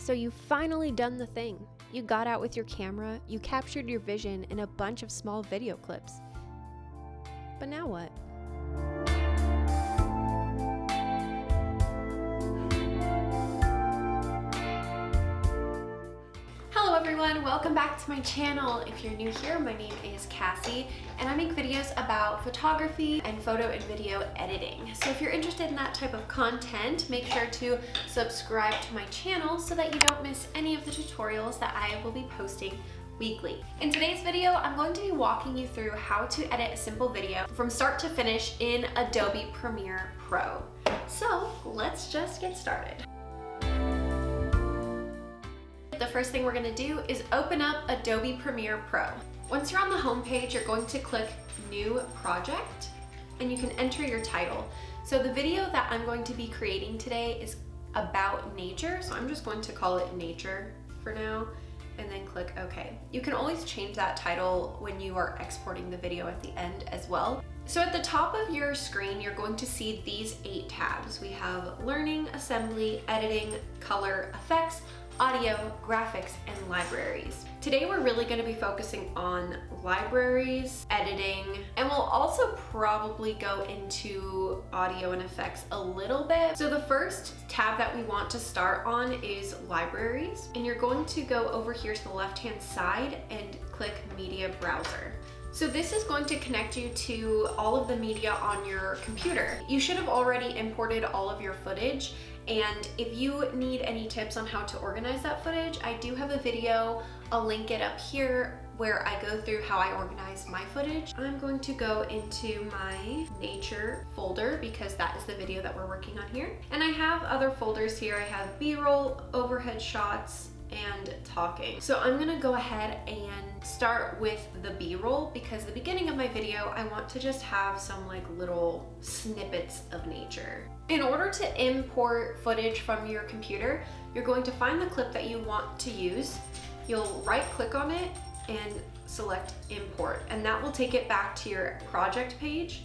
So you've finally done the thing. You got out with your camera, you captured your vision in a bunch of small video clips. But now what? Hello everyone, welcome back to my channel. If you're new here, my name is Cassie and I make videos about photography and photo and video editing. So if you're interested in that type of content, make sure to subscribe to my channel so that you don't miss any of the tutorials that I will be posting weekly. In today's video, I'm going to be walking you through how to edit a simple video from start to finish in Adobe Premiere Pro. So let's just get started. The first thing we're going to do is open up Adobe Premiere Pro. Once you're on the home page, you're going to click New Project and you can enter your title. So the video that I'm going to be creating today is about nature, so I'm just going to call it Nature for now and then click OK. You can always change that title when you are exporting the video at the end as well. So at the top of your screen, you're going to see these 8 tabs. We have Learning, Assembly, Editing, Color, Effects, Audio, Graphics, and Libraries. Today we're really going to be focusing on libraries, editing, and we'll also probably go into audio and effects a little bit. So the first tab that we want to start on is libraries, and you're going to go over here to the left-hand side and click Media Browser. So this is going to connect you to all of the media on your computer. You should have already imported all of your footage, and if you need any tips on how to organize that footage, I do have a video. I'll link it up here where I go through how I organize my footage. I'm going to go into my nature folder because that is the video that we're working on here. And I have other folders here. I have B-roll, overhead shots, and talking. So I'm gonna go ahead and start with the B-roll because the beginning of my video, I want to just have some like little snippets of nature. In order to import footage from your computer, you're going to find the clip that you want to use. You'll right click on it and select import, and that will take it back to your project page.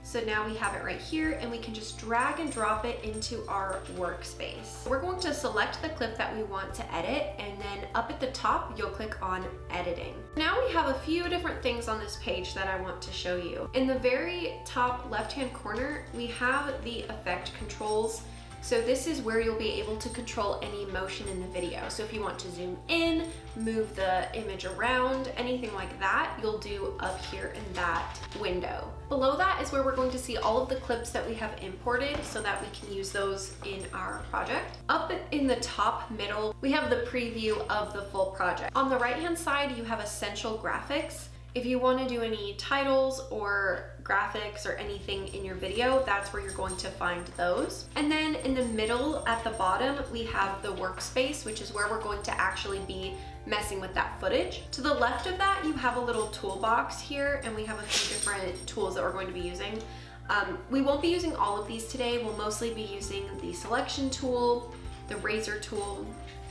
So now we have it right here and we can just drag and drop it into our workspace. We're going to select the clip that we want to edit, and then up at the top, you'll click on editing. Now we have a few different things on this page that I want to show you. In the very top left-hand corner, we have the effect controls. So this is where you'll be able to control any motion in the video. So if you want to zoom in, move the image around, anything like that, you'll do up here in that window. Below that is where we're going to see all of the clips that we have imported so that we can use those in our project. Up in the top middle, we have the preview of the full project. On the right-hand side, you have Essential Graphics. If you want to do any titles or graphics or anything in your video, that's where you're going to find those. And then in the middle at the bottom, we have the workspace, which is where we're going to actually be messing with that footage. To the left of that, you have a little toolbox here, and we have a few different tools that we're going to be using. We won't be using all of these today. We'll mostly be using the selection tool, the razor tool,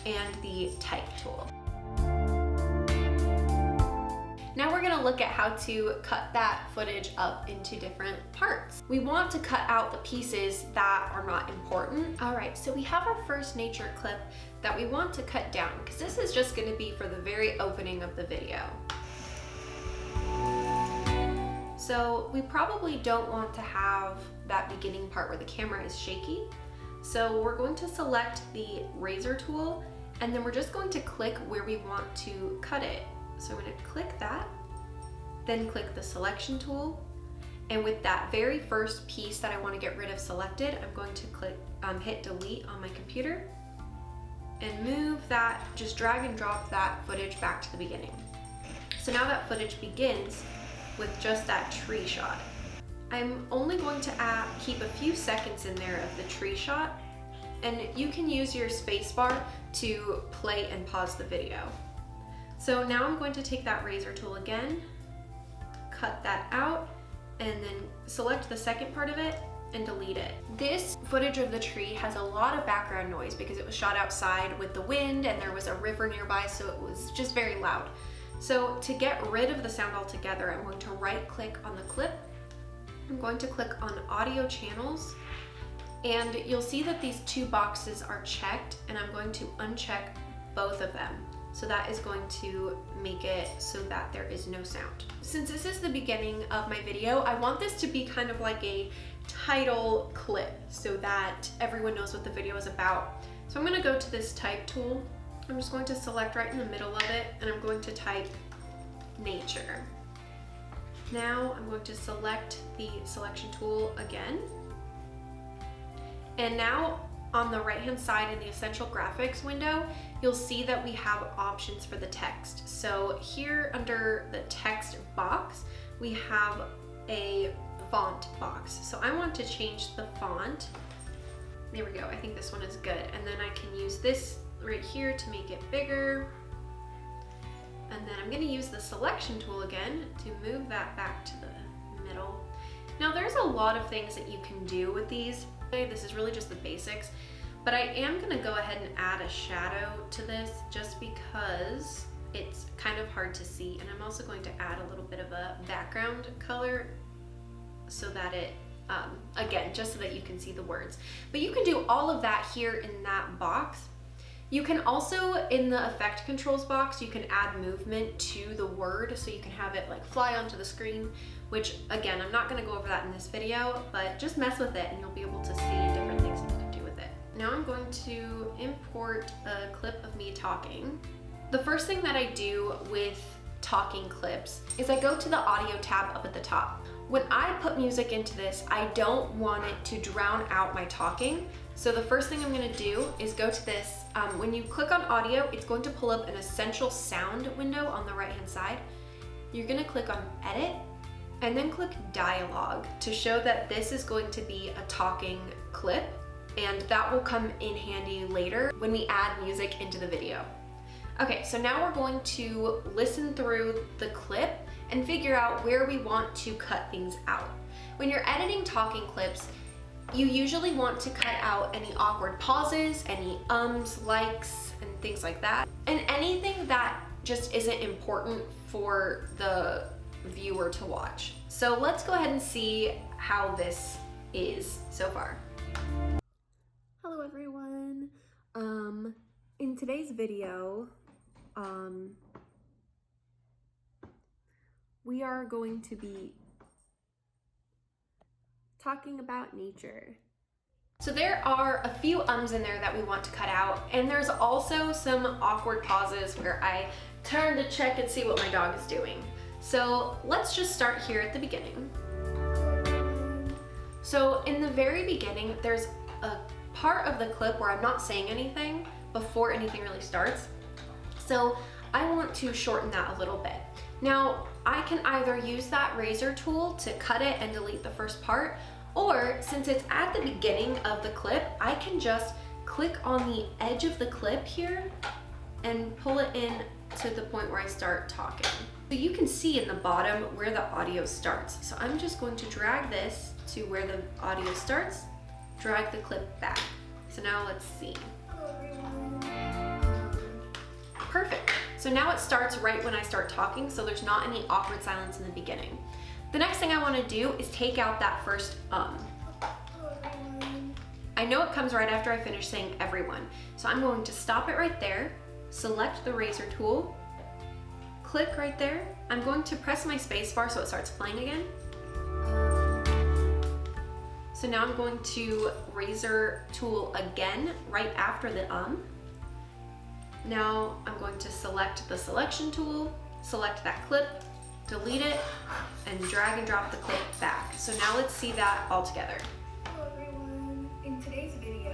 and the type tool. Now we're gonna look at how to cut that footage up into different parts. We want to cut out the pieces that are not important. All right, so we have our first nature clip that we want to cut down because this is just gonna be for the very opening of the video. So we probably don't want to have that beginning part where the camera is shaky. So we're going to select the razor tool, and then we're just going to click where we want to cut it. So I'm going to click that, then click the selection tool, and with that very first piece that I want to get rid of selected, I'm going to click hit delete on my computer and move that, just drag and drop that footage back to the beginning. So now that footage begins with just that tree shot. I'm only going to keep a few seconds in there of the tree shot, and you can use your spacebar to play and pause the video. So now I'm going to take that razor tool again, cut that out, and then select the second part of it and delete it. This footage of the tree has a lot of background noise because it was shot outside with the wind and there was a river nearby, so it was just very loud. So to get rid of the sound altogether, I'm going to right click on the clip. I'm going to click on Audio Channels, And you'll see that these two boxes are checked, and I'm going to uncheck both of them. So that is going to make it so that there is no sound. Since this is the beginning of my video, I want this to be kind of like a title clip so that everyone knows what the video is about. So I'm gonna go to this type tool. I'm just going to select right in the middle of it, and I'm going to type nature. Now I'm going to select the selection tool again. And now on the right hand side in the essential graphics window, you'll see that we have options for the text. So here under the text box, we have a font box. So I want to change the font. There we go, I think this one is good. And then I can use this right here to make it bigger. And then I'm gonna use the selection tool again to move that back to the middle. Now there's a lot of things that you can do with these. This is really just the basics, but I am gonna go ahead and add a shadow to this just because it's kind of hard to see. And I'm also going to add a little bit of a background color so that it, again, just so that you can see the words. But you can do all of that here in that box. You can also, in the effect controls box, you can add movement to the word, so you can have it like fly onto the screen, which again, I'm not gonna go over that in this video, but just mess with it and you'll be able to see different things that you can do with it. Now I'm going to import a clip of me talking. The first thing that I do with talking clips is I go to the audio tab up at the top. When I put music into this, I don't want it to drown out my talking. So the first thing I'm gonna do is go to this. When you click on audio, it's going to pull up an essential sound window on the right-hand side. You're gonna click on edit and then click dialogue to show that this is going to be a talking clip, and that will come in handy later when we add music into the video. Okay, so now we're going to listen through the clip and figure out where we want to cut things out. When you're editing talking clips, you usually want to cut out any awkward pauses, any ums, likes, and things like that, and anything that just isn't important for the viewer to watch. So let's go ahead and see how this is so far. Hello everyone. In today's video, we are going to be talking about nature. So there are a few ums in there that we want to cut out, and there's also some awkward pauses where I turn to check and see what my dog is doing. So let's just start here at the beginning. So in the very beginning, there's a part of the clip where I'm not saying anything before anything really starts. So I want to shorten that a little bit. Now, I can either use that razor tool to cut it and delete the first part, or since it's at the beginning of the clip, I can just click on the edge of the clip here and pull it in to the point where I start talking. So you can see in the bottom where the audio starts. So I'm just going to drag this to where the audio starts, drag the clip back. So now let's see. Perfect. So now it starts right when I start talking, so there's not any awkward silence in the beginning. The next thing I want to do is take out that first I know it comes right after I finish saying everyone. So I'm going to stop it right there, select the razor tool, click right there. I'm going to press my space bar so it starts playing again. So now I'm going to razor tool again right after the Now I'm going to select the selection tool, select that clip, delete it, and drag and drop the clip back. So now let's see that all together. Hello everyone, in today's video.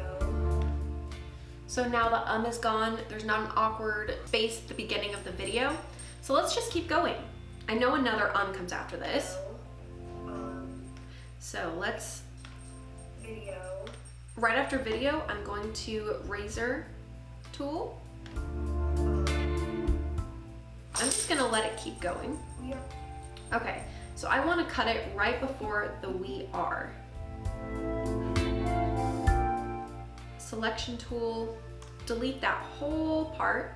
So now the is gone, there's not an awkward space at the beginning of the video. So let's just keep going. I know another comes after this. So let's, Video. Right after video, I'm going to razor tool. I'm just gonna let it keep going. We are. Okay, so I wanna cut it right before the we are. Selection tool, delete that whole part.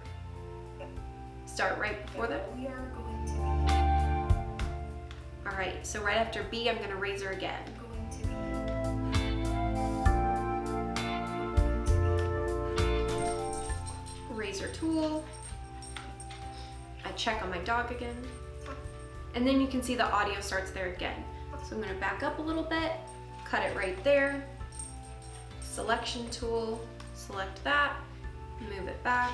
Start right before that. We are going to be. All right, so right after B, I'm gonna razor again. Going to be. check on my dog again. And then you can see the audio starts there again. So I'm gonna back up a little bit, cut it right there. Selection tool, select that, move it back.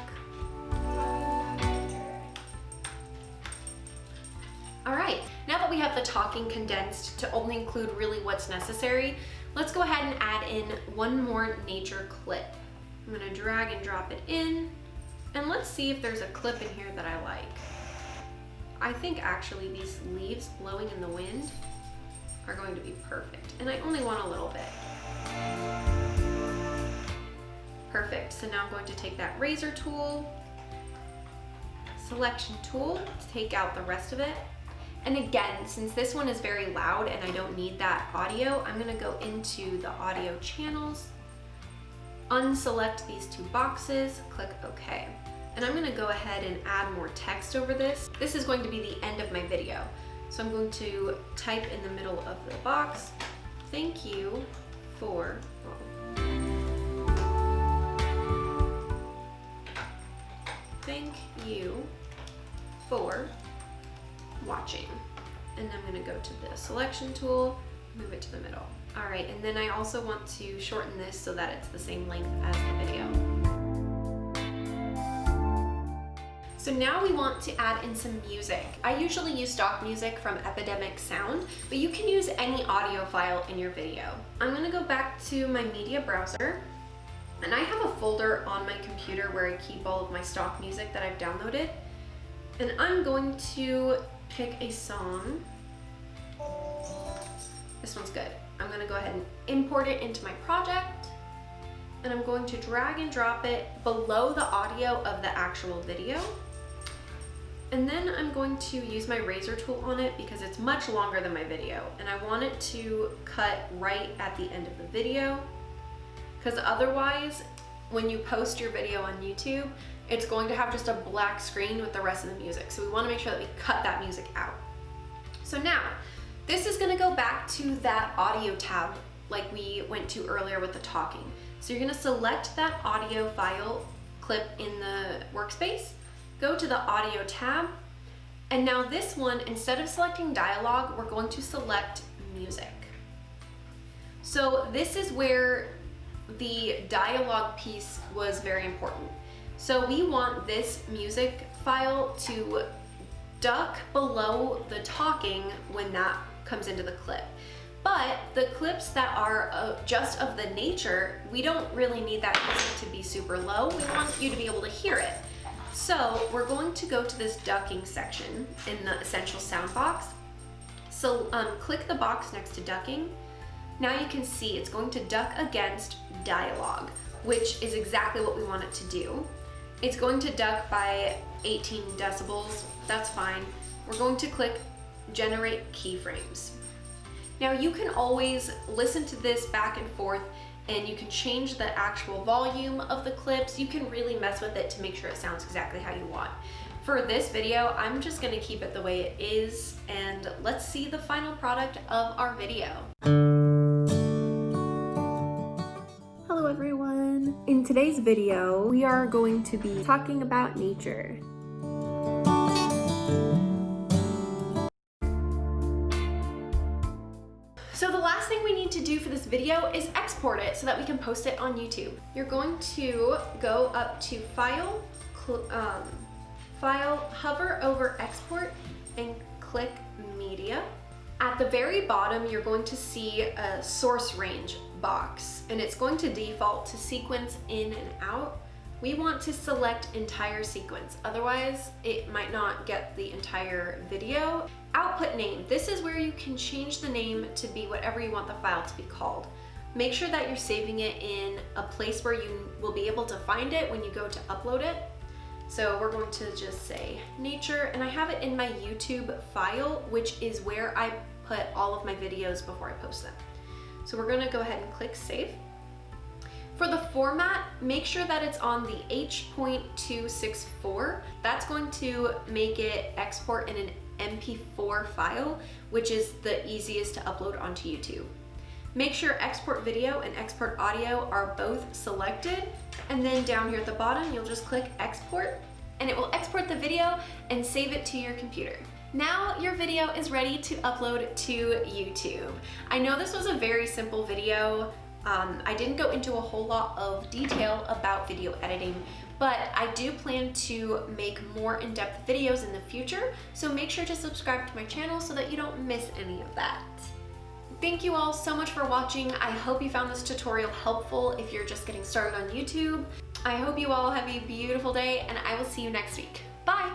All right, now that we have the talking condensed to only include really what's necessary, let's go ahead and add in one more nature clip. I'm gonna drag and drop it in, and let's see if there's a clip in here that I like. I think actually these leaves blowing in the wind are going to be perfect, and I only want a little bit. Perfect, so now I'm going to take that razor tool, selection tool, to take out the rest of it. And again, since this one is very loud and I don't need that audio, I'm gonna go into the audio channels, unselect these two boxes, click OK. And I'm gonna go ahead and add more text over this. This is going to be the end of my video. So I'm going to type in the middle of the box, thank you for, thank you for watching. And I'm gonna go to the selection tool, move it to the middle. All right, and then I also want to shorten this so that it's the same length as the video. So now we want to add in some music. I usually use stock music from Epidemic Sound, but you can use any audio file in your video. I'm gonna go back to my media browser, and I have a folder on my computer where I keep all of my stock music that I've downloaded. And I'm going to pick a song. This one's good. I'm gonna go ahead and import it into my project, and I'm going to drag and drop it below the audio of the actual video. And then I'm going to use my razor tool on it because it's much longer than my video, and I want it to cut right at the end of the video, because otherwise, when you post your video on YouTube, it's going to have just a black screen with the rest of the music. So we want to make sure that we cut that music out. So now, this is going to go back to that audio tab like we went to earlier with the talking. So you're going to select that audio file clip in the workspace, go to the audio tab, and now this one, instead of selecting dialogue, we're going to select music. So this is where the dialogue piece was very important. So we want this music file to duck below the talking when that comes into the clip. But the clips that are just of the nature, we don't really need that music to be super low. We want you to be able to hear it. So we're going to go to this ducking section in the Essential Sound box. So click the box next to ducking. Now you can see it's going to duck against dialogue, which is exactly what we want it to do. It's going to duck by 18 decibels, that's fine. We're going to click generate keyframes. Now you can always listen to this back and forth, and you can change the actual volume of the clips. You can really mess with it to make sure it sounds exactly how you want. For this video, I'm just gonna keep it the way it is, and let's see the final product of our video. Hello everyone. In today's video, we are going to be talking about nature. So the last thing we need to do for this video is export it so that we can post it on YouTube. You're going to go up to File, hover over Export, and click Media. At the very bottom, you're going to see a source range box, and it's going to default to sequence in and out. We want to select entire sequence, otherwise it might not get the entire video. Output name, this is where you can change the name to be whatever you want the file to be called. Make sure that you're saving it in a place where you will be able to find it when you go to upload it. So we're going to just say nature, and I have it in my YouTube file, which is where I put all of my videos before I post them. So we're gonna go ahead and click save. For the format, make sure that it's on the H.264. That's going to make it export in an MP4 file, which is the easiest to upload onto YouTube. Make sure export video and export audio are both selected, and then down here at the bottom, you'll just click export, and it will export the video and save it to your computer. Now your video is ready to upload to YouTube. I know this was a very simple video. I didn't go into a whole lot of detail about video editing, but I do plan to make more in-depth videos in the future, so make sure to subscribe to my channel so that you don't miss any of that. Thank you all so much for watching. I hope you found this tutorial helpful if you're just getting started on YouTube. I hope you all have a beautiful day, and I will see you next week. Bye!